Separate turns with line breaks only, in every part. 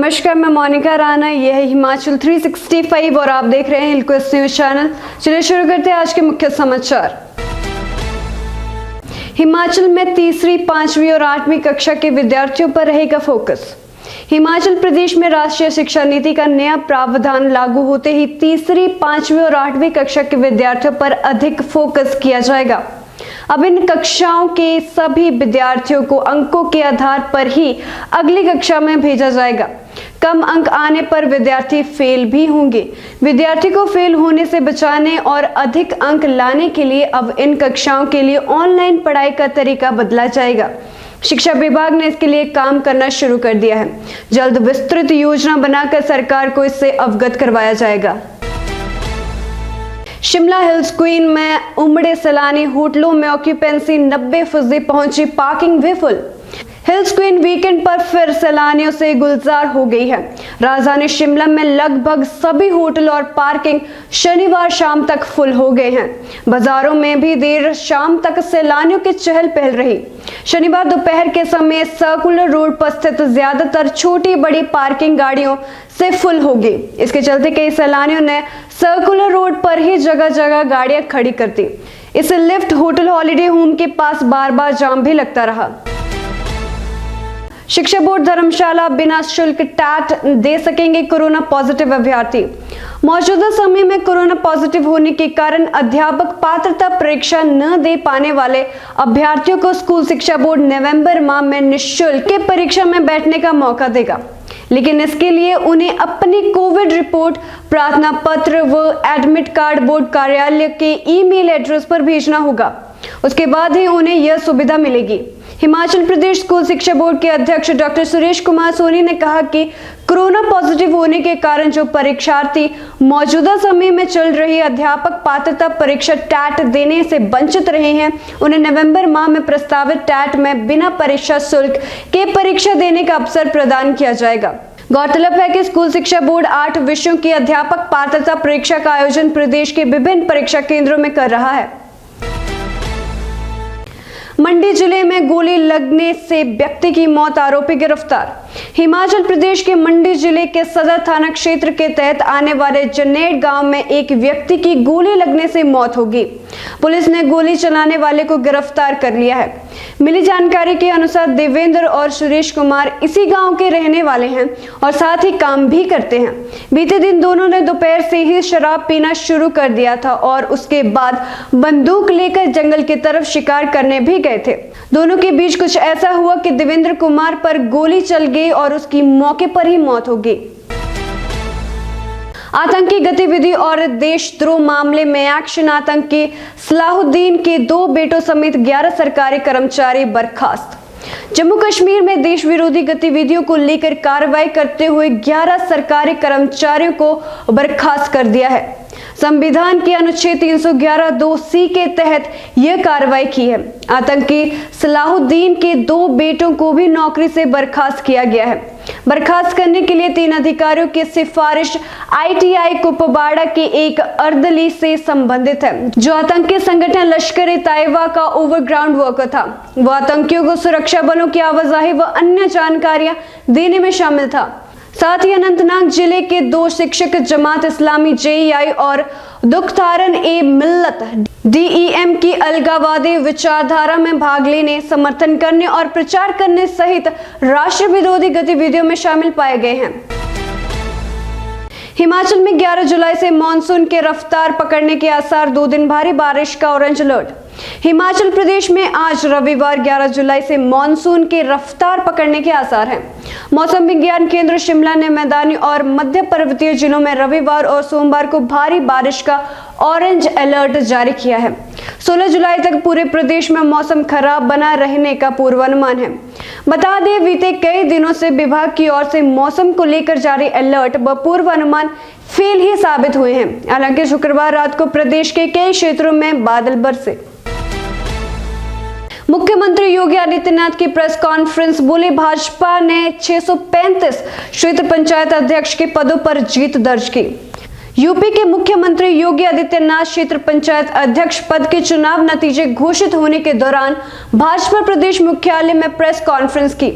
नमस्कार, मैं मोनिका राणा। यह है हिमाचल 365 और आप देख रहे हैं हिलक्वेस्ट न्यूज चैनल। चलिए शुरू करते हैं आज के मुख्य समाचार। हिमाचल में तीसरी, पांचवी और 8वीं कक्षा के विद्यार्थियों पर रहेगा फोकस। हिमाचल प्रदेश में राष्ट्रीय शिक्षा नीति का नया प्रावधान लागू होते ही तीसरी, पांचवी और 8वीं कक्षा के विद्यार्थियों पर अधिक फोकस किया जाएगा। अब इन कक्षाओं के सभी विद्यार्थियों को अंकों के आधार पर ही अगली कक्षा में भेजा जाएगा। कम अंक आने पर विद्यार्थी फेल भी होंगे। विद्यार्थी को फेल होने से बचाने और अधिक अंक लाने के लिए अब इन कक्षाओं के लिए ऑनलाइन पढ़ाई का तरीका बदला जाएगा। शिक्षा विभाग ने इसके लिए काम करना शुरू कर दिया है। जल्द विस्तृत योजना बनाकर सरकार को इससे अवगत करवाया जाएगा। शिमला हिल्स क्वीन में उमड़े सैलानी, होटलों में ऑक्यूपेंसी 90% पहुंची, पार्किंग भी फुल। हिल्स क्वीन वीकेंड पर फिर सैलानियों से गुलजार हो गई है। राजधानी शिमला में लगभग सभी होटल और पार्किंग शनिवार शाम तक फुल हो गए हैं। बाजारों में भी देर शाम तक सैलानियों की चहल पहल रही। शनिवार दोपहर के समय सर्कुलर रोड पर स्थित ज्यादातर छोटी बड़ी पार्किंग गाड़ियों से फुल हो गई। इसके चलते कई सैलानियों ने सर्कुलर रोड पर ही जगह जगह गाड़ियां खड़ी कर दी। इस लिफ्ट होटल हॉलिडे होम के पास बार बार जाम भी लगता रहा। शिक्षा बोर्ड धर्मशाला बिना शुल्क टैट दे सकेंगे कोरोना पॉजिटिव अभ्यर्थी। मौजूदा समय में कोरोना पॉजिटिव होने के कारण अध्यापक पात्रता परीक्षा न दे पाने वाले अभ्यर्थियों को स्कूल शिक्षा बोर्ड नवंबर माह में निःशुल्क के परीक्षा में बैठने का मौका देगा, लेकिन इसके लिए उन्हें अपनी कोविड रिपोर्ट, प्रार्थना पत्र व एडमिट कार्ड बोर्ड कार्यालय के ईमेल एड्रेस पर भेजना होगा। उसके बाद ही उन्हें यह सुविधा मिलेगी। हिमाचल प्रदेश स्कूल शिक्षा बोर्ड के अध्यक्ष डॉक्टर सुरेश कुमार सोनी ने कहा कि कोरोना पॉजिटिव होने के कारण जो परीक्षार्थी मौजूदा समय में चल रही अध्यापक पात्रता परीक्षा टैट देने से वंचित रहे हैं, उन्हें नवंबर माह में प्रस्तावित टैट में बिना परीक्षा शुल्क के परीक्षा देने का अवसर प्रदान किया जाएगा। गौरतलब है कि स्कूल शिक्षा बोर्ड 8 विषयों की अध्यापक पात्रता परीक्षा का आयोजन प्रदेश के विभिन्न परीक्षा केंद्रों में कर रहा है। मंडी जिले में गोली लगने से व्यक्ति की मौत, आरोपी गिरफ्तार। हिमाचल प्रदेश के मंडी जिले के सदर थाना क्षेत्र के तहत आने वाले जनेट गांव में एक व्यक्ति की गोली लगने से मौत हो गई। पुलिस ने गोली चलाने वाले को गिरफ्तार कर लिया है। मिली जानकारी के अनुसार देवेंद्र और सुरेश कुमार इसी गांव के रहने वाले हैं और साथ ही काम भी करते हैं। बीते दिन दोनों ने दोपहर से ही शराब पीना शुरू कर दिया था और उसके बाद बंदूक लेकर जंगल की तरफ शिकार करने भी गए थे। दोनों के बीच कुछ ऐसा हुआ कि देवेंद्र कुमार पर गोली चल गई और उसकी मौके पर ही मौत हो गई। आतंकी गतिविधि और देशद्रोह मामले में एक्शन आतंकी सलाहुद्दीन के 2 बेटों समेत 11 सरकारी कर्मचारी बर्खास्त। जम्मू कश्मीर में देश विरोधी गतिविधियों को लेकर कार्रवाई करते हुए 11 सरकारी कर्मचारियों को बर्खास्त कर दिया है। संविधान के अनुच्छेद 311(2)(c) के तहत यह कार्रवाई की है। आतंकी सलाहुद्दीन के 2 बेटों को भी नौकरी से बर्खास्त किया गया है। बर्खास्त करने के लिए 3 अधिकारियों की सिफारिश ITI कुपवाड़ा के एक अर्दली से संबंधित है, जो आतंकी संगठन लश्कर-ए-तैयबा का ओवरग्राउंड वर्कर था। वह आतंकियों को सुरक्षा बलों की आवाजाही व अन्य जानकारियां देने में शामिल था। साथ ही अनंतनाग जिले के 2 शिक्षक जमात इस्लामी JEI और दुख्तारन-ए-मिल्लत DEM की अलगाववादी विचारधारा में भाग लेने, समर्थन करने और प्रचार करने सहित राष्ट्र विरोधी गतिविधियों में शामिल पाए गए हैं। हिमाचल में 11 जुलाई से मानसून के रफ्तार पकड़ने के आसार, 2 दिन भारी बारिश का ऑरेंज अलर्ट। हिमाचल प्रदेश में आज रविवार 11 जुलाई से मानसून की रफ्तार पकड़ने के आसार हैं। मौसम विज्ञान केंद्र शिमला ने मैदानी और मध्य पर्वतीय जिलों में रविवार और सोमवार को भारी बारिश का ऑरेंज अलर्ट जारी किया है। 16 जुलाई तक पूरे प्रदेश में मौसम खराब बना रहने का पूर्वानुमान है। बता दें, बीते कई दिनों से विभाग की ओर से मौसम को लेकर जारी अलर्ट व पूर्वानुमान फेल ही साबित हुए हैं। हालांकि शुक्रवार रात को प्रदेश के कई क्षेत्रों में बादल बरसे। मुख्यमंत्री योगी आदित्यनाथ की प्रेस कॉन्फ्रेंस, बोले भाजपा ने 635 क्षेत्र पंचायत अध्यक्ष के पदों पर जीत दर्ज की। यूपी के मुख्यमंत्री योगी आदित्यनाथ क्षेत्र पंचायत अध्यक्ष पद के चुनाव नतीजे घोषित होने के दौरान भाजपा प्रदेश मुख्यालय में प्रेस कॉन्फ्रेंस की।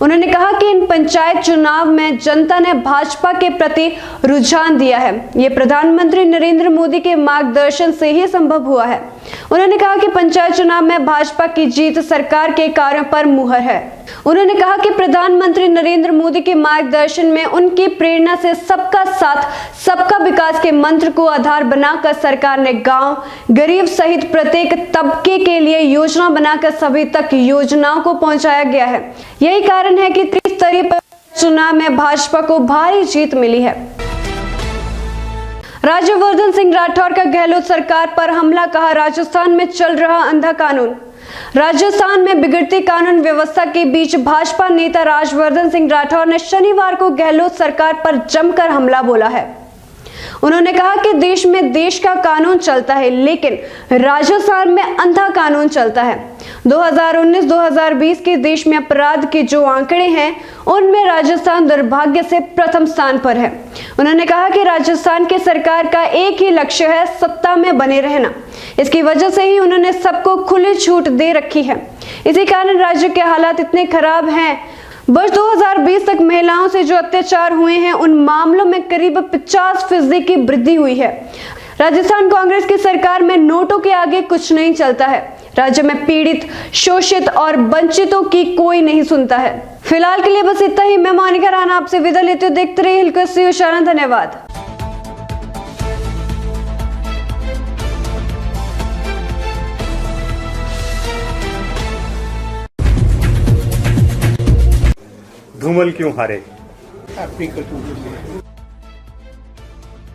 उन्होंने कहा कि इन पंचायत चुनाव में जनता ने भाजपा के प्रति रुझान दिया है। ये प्रधानमंत्री नरेंद्र मोदी के मार्गदर्शन से ही संभव हुआ है। उन्होंने कहा कि पंचायत चुनाव में भाजपा की जीत सरकार के कार्यों पर मुहर है। उन्होंने कहा कि प्रधानमंत्री नरेंद्र मोदी के मार्गदर्शन में उनकी प्रेरणा से सबका साथ सबका विकास के मंत्र को आधार बनाकर सरकार ने गांव, गरीब सहित प्रत्येक तबके के लिए योजना बनाकर सभी तक योजनाओं को पहुंचाया गया है। यही कारण है कि त्रिस्तरीय चुनाव में भाजपा को भारी जीत मिली है। राज्यवर्धन सिंह राठौर का गहलोत सरकार पर हमला, कहा राजस्थान में चल रहा अंधा कानून। राजस्थान में बिगड़ती कानून व्यवस्था के बीच भाजपा नेता राज्यवर्धन सिंह राठौर ने शनिवार को गहलोत सरकार पर जमकर हमला बोला है। उन्होंने कहा कि देश में देश का कानून चलता है, लेकिन राजस्थान में अंधा कानून चलता है। 2019-2020 के देश में अपराध के जो आंकड़े हैं, उनमें राजस्थान दुर्भाग्य से प्रथम स्थान पर है। उन्होंने कहा कि राजस्थान की सरकार का एक ही लक्ष्य है, सत्ता में बने रहना। इसकी वजह से ही उन्होंने सबको खुली छूट दे रखी है। इसी कारण राज्य के हालात इतने खराब हैं। वर्ष 2020 तक महिलाओं से जो अत्याचार हुए हैं, उन मामलों में करीब 50% की वृद्धि हुई है। राजस्थान कांग्रेस की सरकार में नोटों के आगे कुछ नहीं चलता है। राज्य में पीड़ित, शोषित और वंचितों की कोई नहीं सुनता है। फिलहाल के लिए बस इतना ही। मैं मोनिका राणा आपसे विदा लेती हूँ। देखते रहिए हिलक्विस्ट न्यूज़ चैनल। धन्यवाद।
धूमल क्यों हारे?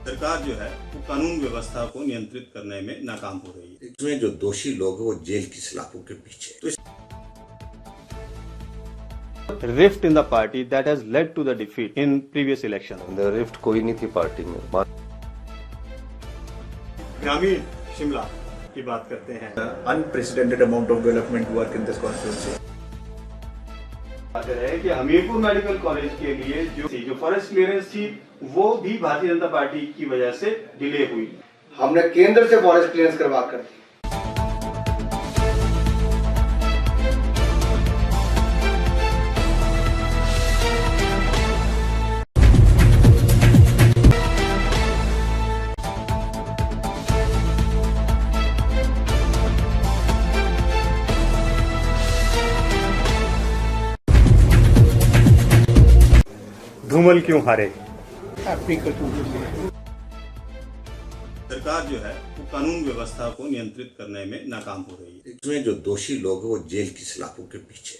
सरकार जो है वो कानून व्यवस्था को नियंत्रित करने में नाकाम हो रही है।
इसमें जो दोषी लोग हैं वो जेल की सलाखों के पीछे। तो
rift in the party that has led to the defeat in previous election.
The rift कोई नहीं थी पार्टी में।
ग्रामीण शिमला की बात करते हैं।
Unprecedented amount of development work in this constituency.
है कि हमीरपुर मेडिकल कॉलेज के लिए जो फॉरेस्ट क्लियरेंस थी, वो भी भारतीय जनता पार्टी की वजह से डिले हुई।
हमने केंद्र से फॉरेस्ट क्लियरेंस करवा कर दी।
धूमल क्यों हारे?
सरकार जो है वो कानून व्यवस्था को नियंत्रित करने में नाकाम हो रही है।
इसमें जो दोषी लोग हैं वो जेल की सलाखों के पीछे।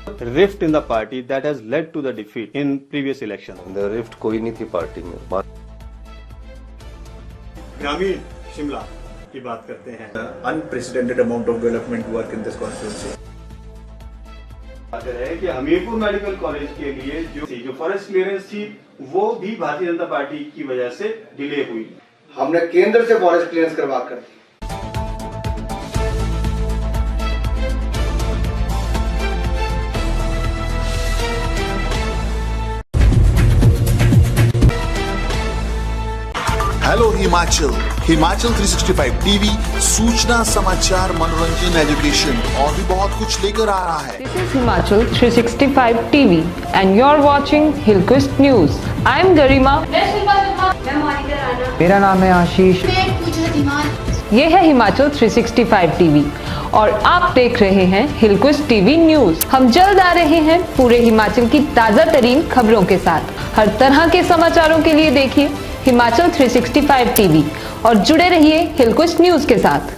तो
rift in the party that has led to the defeat in previous election.
The rift कोई नहीं थी पार्टी में।
ग्रामीण शिमला की बात करते हैं।
Unprecedented amount of development work in this constituency.
है कि हमीरपुर मेडिकल कॉलेज के लिए जो फॉरेस्ट क्लियरेंस थी, वो भी भारतीय जनता पार्टी की वजह से डिले हुई।
हमने केंद्र से फॉरेस्ट क्लियरेंस करवा कर दी।
हेलो हिमाचल। हिमाचल 365 टीवी सूचना, समाचार, मनोरंजन, एजुकेशन और भी बहुत कुछ लेकर आ रहा है।
This is Himachal 365 TV and you're watching Hillquist News. I'm Garima.
मेरा नाम है आशीष।
ये है हिमाचल 365 टीवी और आप देख रहे हैं हिलक्विस्ट टीवी न्यूज। हम जल्द आ रहे हैं पूरे हिमाचल की ताजा तरीन खबरों के साथ। हर तरह के समाचारों के लिए देखिए हिमाचल 365 टीवी और जुड़े रहिए हिलक्विस्ट न्यूज के साथ।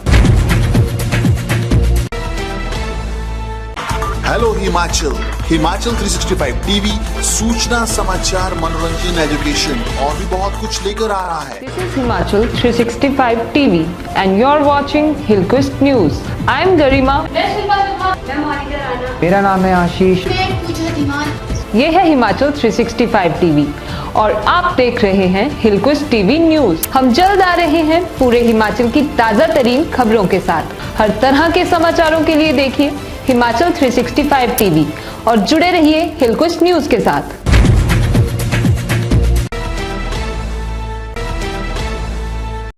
हेलो हिमाचल। हिमाचल 365 टीवी सूचना, समाचार, मनोरंजन, एजुकेशन और भी बहुत कुछ लेकर आ रहा है।
This is Himachal 365 TV and you're watching Hillquist News. I'm Garima.
मेरा नाम है आशीष।
ये है हिमाचल 365 टीवी और आप देख रहे हैं हिलक्विस्ट टीवी न्यूज। हम जल्द आ रहे हैं पूरे हिमाचल की ताजा तरीन खबरों के साथ। हर तरह के समाचारों के लिए देखिए हिमाचल 365 टीवी और जुड़े रहिए हिलक्विस्ट न्यूज के साथ।